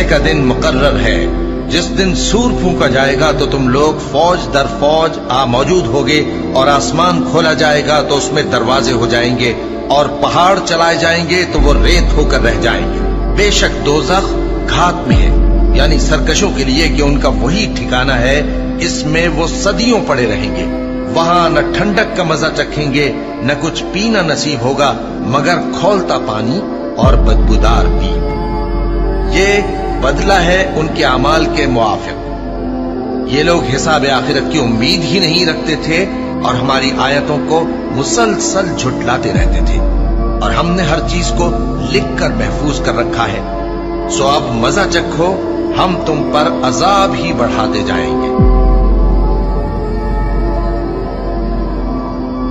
फैसले का दिन मुकर्रर है। जिस दिन सूर फूंका जाएगा तो तुम लोग फौज दर फौज मौजूद होगे, और आसमान खोला जाएगा तो उसमें दरवाजे हो जाएंगे, और पहाड़ चलाए जाएंगे तो वो रेत होकर रह जाएंगे। बेशक दोज़ख घात में है, यानी सरकशों के लिए कि उनका वही ठिकाना है, इसमें वो सदियों पड़े रहेंगे। वहां न ठंडक का मजा चखेंगे, न कुछ पीना नसीब होगा मगर खौलता पानी और बदबूदार पीप। ये बदला है उनके अमाल के मुआफिक। ये लोग हिसाब आखिरत की उम्मीद ही नहीं रखते थे और हमारी आयतों को मुसलसल झुटलाते रहते थे, और हमने हर चीज को लिख कर महफूज कर रखा है। सो अब मजा चखो, हम तुम पर अजाब ही बढ़ाते जाएंगे।